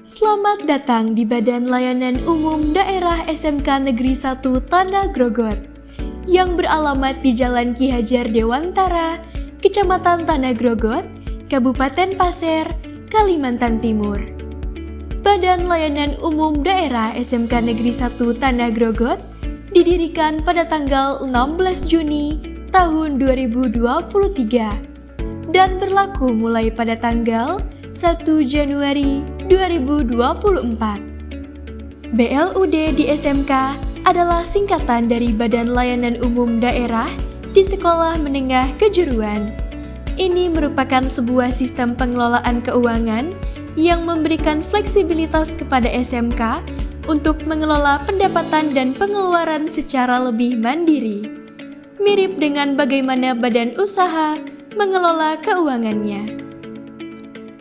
Selamat datang di Badan Layanan Umum Daerah SMK Negeri 1 Tanah Grogot yang beralamat di Jalan Ki Hajar Dewantara, Kecamatan Tanah Grogot, Kabupaten Pasir, Kalimantan Timur. Badan Layanan Umum Daerah SMK Negeri 1 Tanah Grogot didirikan pada tanggal 16 Juni tahun 2023 dan berlaku mulai pada tanggal 1 Januari 2024. BLUD di SMK adalah singkatan dari Badan Layanan Umum Daerah di Sekolah Menengah Kejuruan. Ini merupakan sebuah sistem pengelolaan keuangan yang memberikan fleksibilitas kepada SMK untuk mengelola pendapatan dan pengeluaran secara lebih mandiri, mirip dengan bagaimana badan usaha mengelola keuangannya.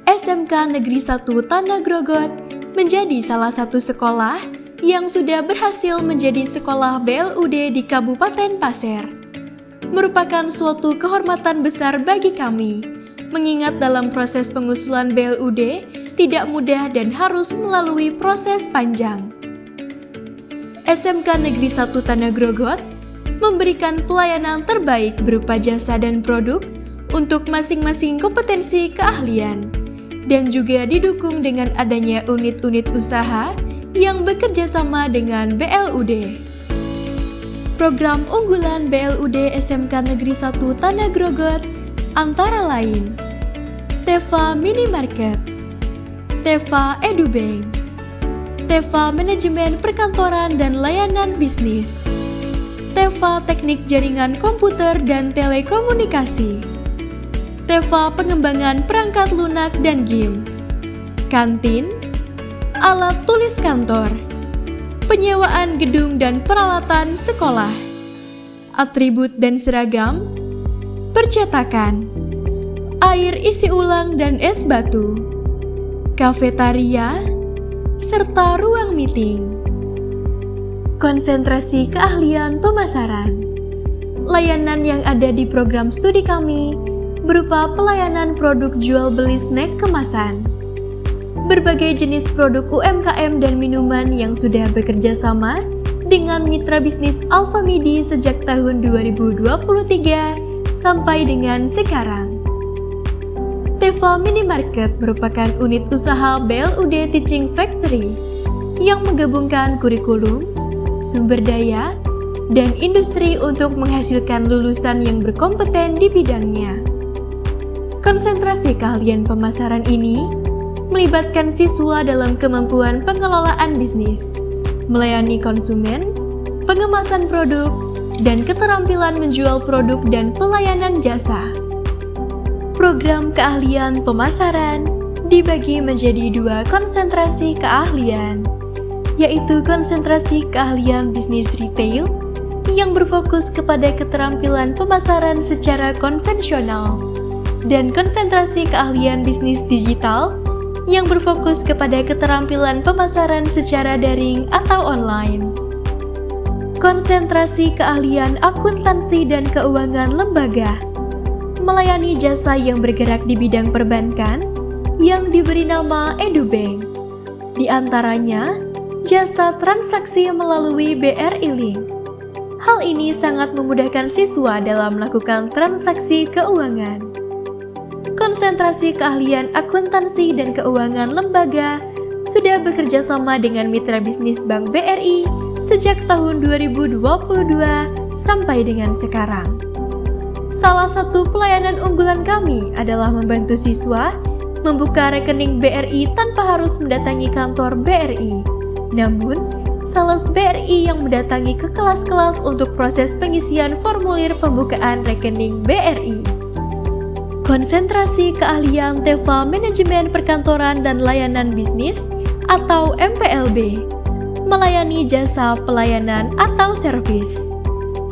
SMK Negeri 1 Tanah Grogot menjadi salah satu sekolah yang sudah berhasil menjadi sekolah BLUD di Kabupaten Pasir. Merupakan suatu kehormatan besar bagi kami, mengingat dalam proses pengusulan BLUD tidak mudah dan harus melalui proses panjang. SMK Negeri 1 Tanah Grogot memberikan pelayanan terbaik berupa jasa dan produk untuk masing-masing kompetensi keahlian, dan juga didukung dengan adanya unit-unit usaha yang bekerja sama dengan BLUD. Program unggulan BLUD SMK Negeri 1 Tanah Grogot antara lain Teva Minimarket, Teva EduBank, Teva Manajemen Perkantoran dan Layanan Bisnis, Teva Teknik Jaringan Komputer dan Telekomunikasi, Teva Pengembangan Perangkat Lunak dan Game, Kantin, Alat Tulis Kantor, Penyewaan Gedung dan Peralatan Sekolah, Atribut dan Seragam, Percetakan, Air isi ulang dan es batu, Kafetaria, serta ruang meeting. Konsentrasi keahlian pemasaran. Layanan yang ada di program studi kami berupa pelayanan produk jual beli snack kemasan, berbagai jenis produk UMKM dan minuman yang sudah bekerja sama dengan mitra bisnis Alfamidi sejak tahun 2023 sampai dengan sekarang. Teva Minimarket merupakan unit usaha BLUD Teaching Factory yang menggabungkan kurikulum, sumber daya, dan industri untuk menghasilkan lulusan yang berkompeten di bidangnya. Konsentrasi keahlian pemasaran ini melibatkan siswa dalam kemampuan pengelolaan bisnis, melayani konsumen, pengemasan produk, dan keterampilan menjual produk dan pelayanan jasa. Program keahlian pemasaran dibagi menjadi dua konsentrasi keahlian, yaitu konsentrasi keahlian bisnis retail yang berfokus kepada keterampilan pemasaran secara konvensional, dan konsentrasi keahlian bisnis digital yang berfokus kepada keterampilan pemasaran secara daring atau online. Konsentrasi keahlian akuntansi dan keuangan lembaga melayani jasa yang bergerak di bidang perbankan yang diberi nama EduBank. Di antaranya, jasa transaksi melalui BRI Link. Hal ini sangat memudahkan siswa dalam melakukan transaksi keuangan. Konsentrasi keahlian akuntansi dan keuangan lembaga sudah bekerja sama dengan mitra bisnis Bank BRI sejak tahun 2022 sampai dengan sekarang. Salah satu pelayanan unggulan kami adalah membantu siswa membuka rekening BRI tanpa harus mendatangi kantor BRI. Namun, sales BRI yang mendatangi ke kelas-kelas untuk proses pengisian formulir pembukaan rekening BRI. Konsentrasi keahlian Teva Manajemen Perkantoran dan Layanan Bisnis atau MPLB, melayani jasa pelayanan atau servis.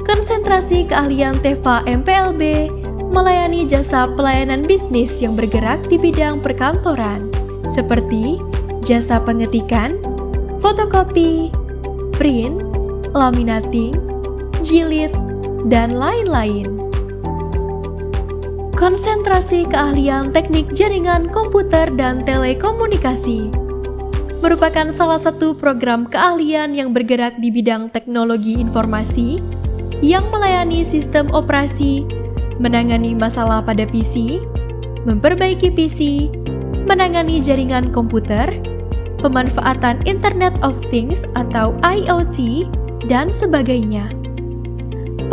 Konsentrasi keahlian Teva MPLB, melayani jasa pelayanan bisnis yang bergerak di bidang perkantoran, seperti jasa pengetikan, fotokopi, print, laminating, jilid, dan lain-lain. Konsentrasi keahlian teknik jaringan komputer dan telekomunikasi merupakan salah satu program keahlian yang bergerak di bidang teknologi informasi yang melayani sistem operasi, menangani masalah pada PC, memperbaiki PC, menangani jaringan komputer, pemanfaatan Internet of Things atau IoT, dan sebagainya.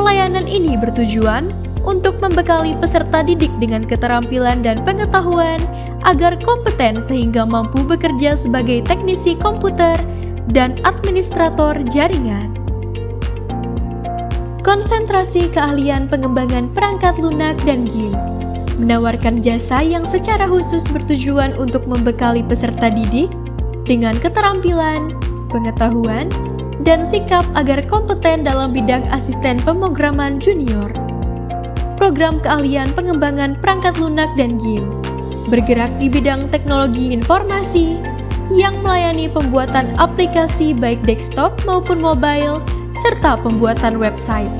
Pelayanan ini bertujuan untuk membekali peserta didik dengan keterampilan dan pengetahuan agar kompeten sehingga mampu bekerja sebagai teknisi komputer dan administrator jaringan. Konsentrasi keahlian pengembangan perangkat lunak dan game menawarkan jasa yang secara khusus bertujuan untuk membekali peserta didik dengan keterampilan, pengetahuan, dan sikap agar kompeten dalam bidang asisten pemrograman junior. Program keahlian pengembangan perangkat lunak dan game bergerak di bidang teknologi informasi yang melayani pembuatan aplikasi baik desktop maupun mobile serta pembuatan website.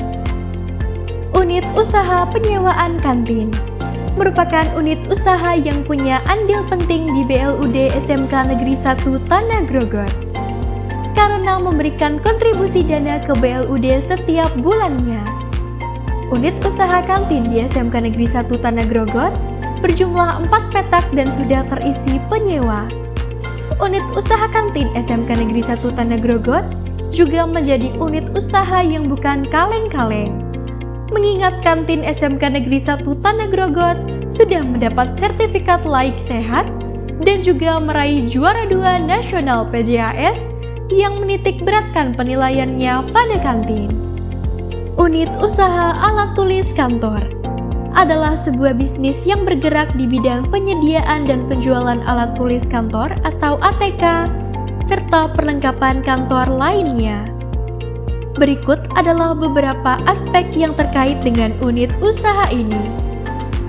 Unit usaha penyewaan kantin merupakan unit usaha yang punya andil penting di BLUD SMK Negeri 1 Tanah Grogol karena memberikan kontribusi dana ke BLUD setiap bulannya. Unit usaha kantin di SMK Negeri 1 Tanah Grogol berjumlah 4 petak dan sudah terisi penyewa. Unit usaha kantin SMK Negeri 1 Tanah Grogol juga menjadi unit usaha yang bukan kaleng-kaleng. Mengingat kantin SMK Negeri 1 Tanah Grogol sudah mendapat sertifikat laik sehat dan juga meraih juara 2 nasional PJAS yang menitik beratkan penilaiannya pada kantin. Unit usaha alat tulis kantor adalah sebuah bisnis yang bergerak di bidang penyediaan dan penjualan alat tulis kantor atau ATK, serta perlengkapan kantor lainnya. Berikut adalah beberapa aspek yang terkait dengan unit usaha ini.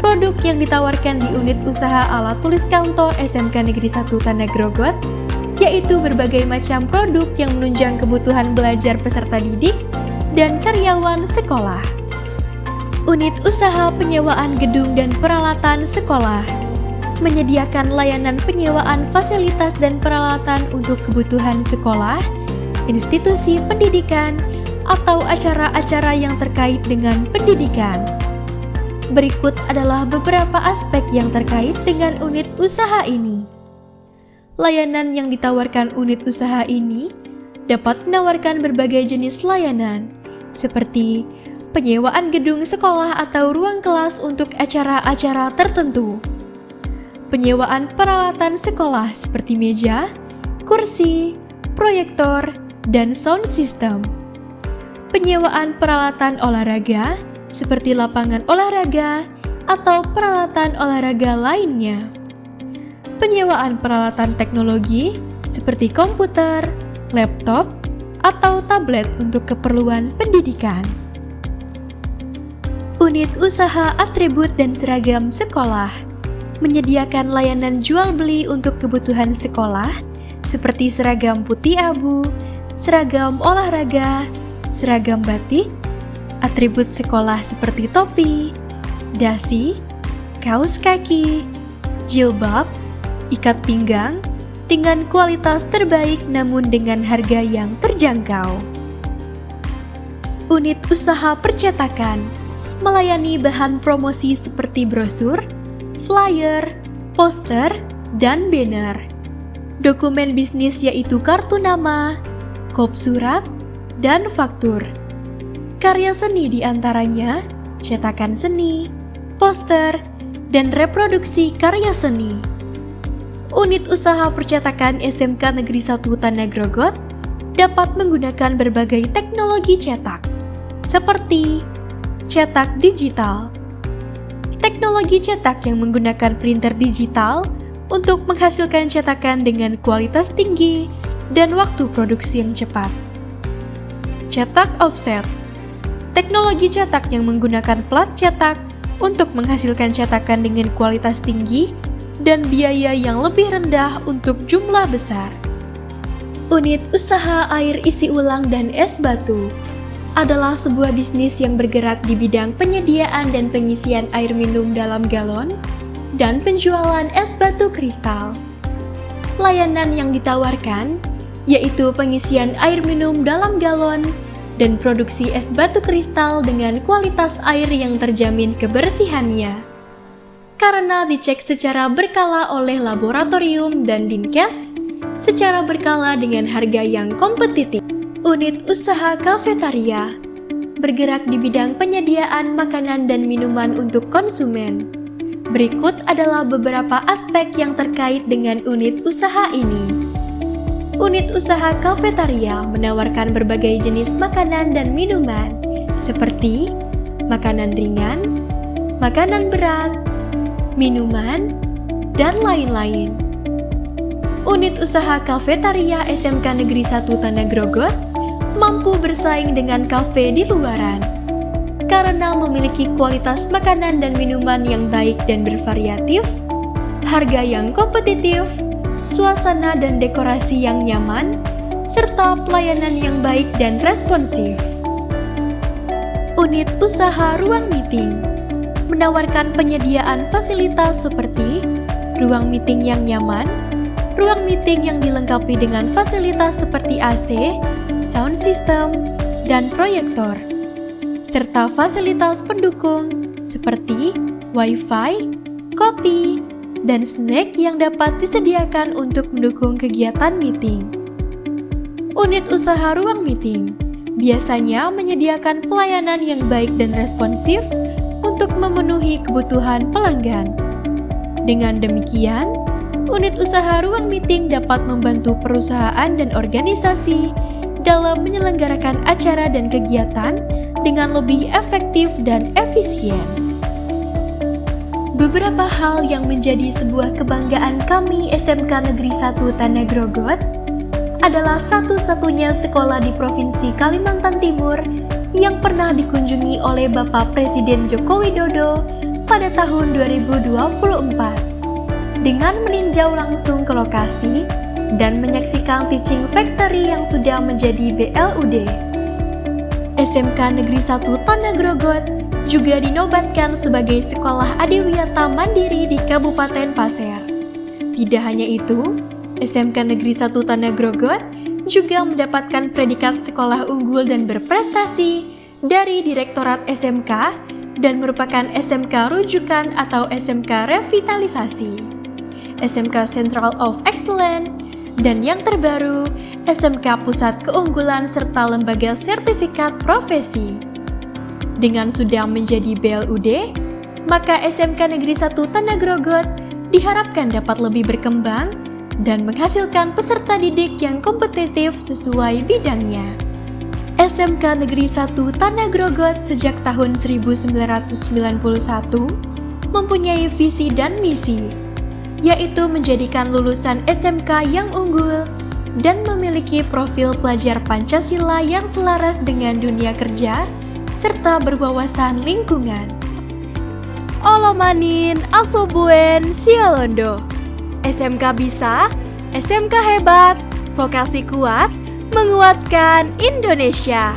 Produk yang ditawarkan di unit usaha alat tulis kantor SMK Negeri 1 Tanah Grogol yaitu berbagai macam produk yang menunjang kebutuhan belajar peserta didik dan karyawan sekolah. Unit usaha penyewaan gedung dan peralatan sekolah menyediakan layanan penyewaan fasilitas dan peralatan untuk kebutuhan sekolah, institusi pendidikan, atau acara-acara yang terkait dengan pendidikan. Berikut adalah beberapa aspek yang terkait dengan unit usaha ini. Layanan yang ditawarkan unit usaha ini dapat menawarkan berbagai jenis layanan, seperti penyewaan gedung sekolah atau ruang kelas untuk acara-acara tertentu, penyewaan peralatan sekolah seperti meja, kursi, proyektor, dan sound system, penyewaan peralatan olahraga seperti lapangan olahraga atau peralatan olahraga lainnya, penyewaan peralatan teknologi seperti komputer, laptop, atau tablet untuk keperluan pendidikan. Unit usaha atribut dan seragam sekolah menyediakan layanan jual beli untuk kebutuhan sekolah seperti seragam putih abu, seragam olahraga, seragam batik, atribut sekolah seperti topi, dasi, kaos kaki, jilbab, ikat pinggang, dengan kualitas terbaik namun dengan harga yang terjangkau. Unit usaha percetakan melayani bahan promosi seperti brosur, flyer, poster, dan banner. Dokumen bisnis yaitu kartu nama, kop surat, dan faktur. Karya seni diantaranya cetakan seni, poster, dan reproduksi karya seni. Unit usaha percetakan SMK Negeri 1 Tanah Grogol dapat menggunakan berbagai teknologi cetak, seperti cetak digital. Teknologi cetak yang menggunakan printer digital untuk menghasilkan cetakan dengan kualitas tinggi dan waktu produksi yang cepat. Cetak offset. Teknologi cetak yang menggunakan plat cetak untuk menghasilkan cetakan dengan kualitas tinggi dan biaya yang lebih rendah untuk jumlah besar. Unit usaha air isi ulang dan es batu adalah sebuah bisnis yang bergerak di bidang penyediaan dan pengisian air minum dalam galon dan penjualan es batu kristal. Layanan yang ditawarkan yaitu pengisian air minum dalam galon dan produksi es batu kristal dengan kualitas air yang terjamin kebersihannya. Karena dicek secara berkala oleh laboratorium dan Dinkes, secara berkala dengan harga yang kompetitif. Unit usaha kafetaria bergerak di bidang penyediaan makanan dan minuman untuk konsumen. Berikut adalah beberapa aspek yang terkait dengan unit usaha ini. Unit usaha kafetaria menawarkan berbagai jenis makanan dan minuman, seperti makanan ringan, makanan berat, minuman, dan lain-lain. Unit usaha kafetaria SMK Negeri 1 Tanah Grogot mampu bersaing dengan kafe di luaran karena memiliki kualitas makanan dan minuman yang baik dan bervariatif, harga yang kompetitif, suasana dan dekorasi yang nyaman, serta pelayanan yang baik dan responsif. Unit usaha ruang meeting menawarkan penyediaan fasilitas seperti ruang meeting yang nyaman, ruang meeting yang dilengkapi dengan fasilitas seperti AC, sound system, dan proyektor, serta fasilitas pendukung seperti Wi-Fi, kopi, dan snack yang dapat disediakan untuk mendukung kegiatan meeting. Unit usaha ruang meeting biasanya menyediakan pelayanan yang baik dan responsif untuk memenuhi kebutuhan pelanggan. Dengan demikian, unit usaha ruang meeting dapat membantu perusahaan dan organisasi dalam menyelenggarakan acara dan kegiatan dengan lebih efektif dan efisien. Beberapa hal yang menjadi sebuah kebanggaan kami SMK Negeri 1 Tanah Grogot adalah satu-satunya sekolah di Provinsi Kalimantan Timur yang pernah dikunjungi oleh Bapak Presiden Joko Widodo pada tahun 2024 dengan meninjau langsung ke lokasi dan menyaksikan teaching factory yang sudah menjadi BLUD. SMK Negeri 1 Tanah Grogot juga dinobatkan sebagai sekolah adiwiyata mandiri di Kabupaten Pasir. Tidak hanya itu, SMK Negeri 1 Tanah Grogot juga mendapatkan predikat sekolah unggul dan berprestasi dari Direktorat SMK dan merupakan SMK rujukan atau SMK revitalisasi, SMK Central of Excellence, dan yang terbaru, SMK Pusat Keunggulan serta Lembaga Sertifikat Profesi. Dengan sudah menjadi BLUD, maka SMK Negeri 1 Tanah Grogot diharapkan dapat lebih berkembang dan menghasilkan peserta didik yang kompetitif sesuai bidangnya. SMK Negeri 1 Tanah Grogot sejak tahun 1991 mempunyai visi dan misi, yaitu menjadikan lulusan SMK yang unggul dan memiliki profil pelajar Pancasila yang selaras dengan dunia kerja serta berwawasan lingkungan. Olomanin asobuen siolondo. SMK bisa, SMK hebat, vokasi kuat, menguatkan Indonesia.